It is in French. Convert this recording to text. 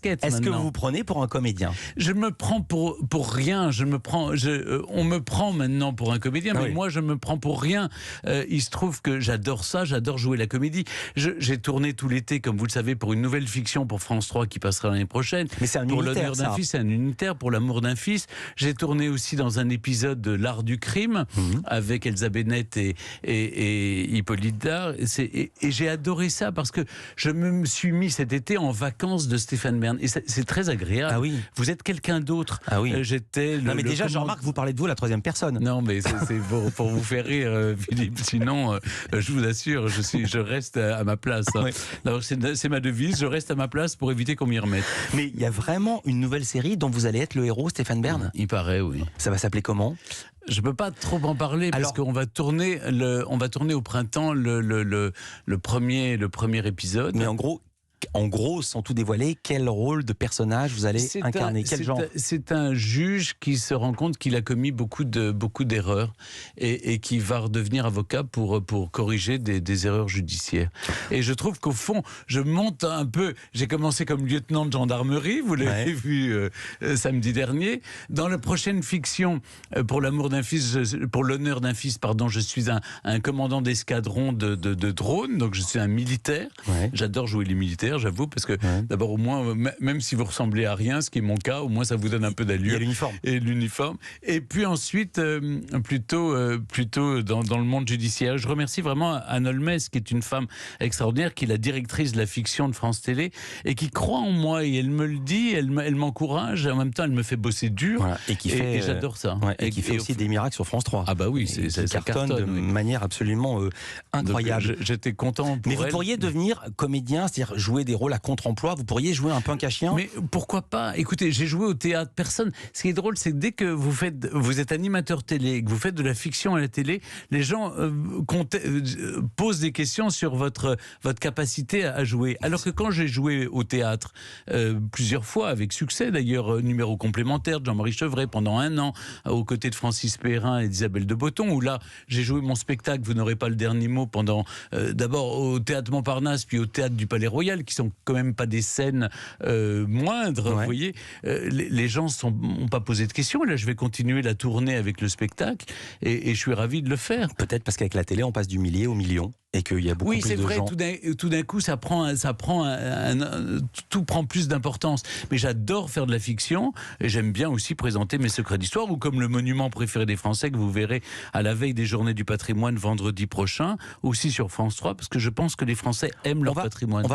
Est-ce que vous vous prenez pour un comédien? Je me prends pour rien. On me prend maintenant pour un comédien, mais moi je me prends pour rien. Il se trouve que j'adore ça, j'adore jouer la comédie. J'ai tourné tout l'été, comme vous le savez, pour une nouvelle fiction pour France 3 qui passera l'année prochaine. Mais c'est un pour unitaire, l'honneur d'un fils, c'est un unitaire pour l'amour d'un fils. J'ai tourné aussi dans un épisode de L'Art du crime avec Elsa Bennett et Hippolyte Dard. Et j'ai adoré ça parce que je me suis mis cet été en vacances de Stéphane Bern. Et c'est très agréable. Ah oui. Vous êtes quelqu'un d'autre. Ah oui. Non mais déjà, Jean-Marc, vous parlez de vous à la troisième personne. Non, mais c'est pour vous faire rire, Philippe. Sinon, je vous assure, je reste à ma place. Hein. Oui. Alors, c'est ma devise, je reste à ma place pour éviter qu'on m'y remette. Mais il y a vraiment une nouvelle série dont vous allez être le héros, Stéphane Bern? Il paraît, oui. Ça va s'appeler comment? Je peux pas trop en parler parce qu'on va tourner au printemps le premier épisode. Mais en gros, sans tout dévoiler, quel rôle de personnage vous allez incarner? Quel genre? C'est un juge qui se rend compte qu'il a commis beaucoup d'erreurs et qui va redevenir avocat pour corriger des erreurs judiciaires. Et je trouve qu'au fond, je monte un peu. J'ai commencé comme lieutenant de gendarmerie, vous l'avez vu samedi dernier. Dans la prochaine fiction, pour l'honneur d'un fils, pardon, je suis un commandant d'escadron de drones, donc je suis un militaire. Ouais. J'adore jouer les militaires. J'avoue, parce que d'abord, au moins, même si vous ressemblez à rien, ce qui est mon cas, au moins ça vous donne un peu d'allure. Il y a l'uniforme. Et l'uniforme. Et puis ensuite, plutôt dans le monde judiciaire. Je remercie vraiment Anne Holmes, qui est une femme extraordinaire, qui est la directrice de la fiction de France Télé, et qui croit en moi, et elle me le dit, elle m'encourage, et en même temps, elle me fait bosser dur. Voilà. Et j'adore ça. Et qui fait aussi des miracles sur France 3. Ah bah oui, ça cartonne de manière absolument incroyable. J'étais content pour elle. Mais vous pourriez devenir comédien, c'est-à-dire jouer des rôles à contre-emploi, vous pourriez jouer un punk à chien? Mais pourquoi pas? Écoutez, j'ai joué au théâtre, personne. Ce qui est drôle, c'est que dès que vous êtes animateur télé, que vous faites de la fiction à la télé, les gens posent des questions sur votre capacité à jouer. Alors que quand j'ai joué au théâtre, plusieurs fois, avec succès d'ailleurs, numéro complémentaire de Jean-Marie Chevret pendant 1 an, aux côtés de Francis Perrin et d'Isabelle de Botton, où là, j'ai joué mon spectacle, vous n'aurez pas le dernier mot, pendant d'abord au théâtre Montparnasse, puis au théâtre du Palais Royal, qui sont quand même pas des scènes moindres, vous voyez. Les gens n'ont pas posé de questions. Et là, je vais continuer la tournée avec le spectacle et je suis ravi de le faire. Peut-être parce qu'avec la télé, on passe du millier au million et qu'il y a beaucoup plus de gens. Oui, c'est vrai, tout d'un coup, tout prend plus d'importance. Mais j'adore faire de la fiction et j'aime bien aussi présenter mes secrets d'histoire, ou comme le monument préféré des Français que vous verrez à la veille des Journées du patrimoine vendredi prochain, aussi sur France 3, parce que je pense que les Français aiment leur patrimoine.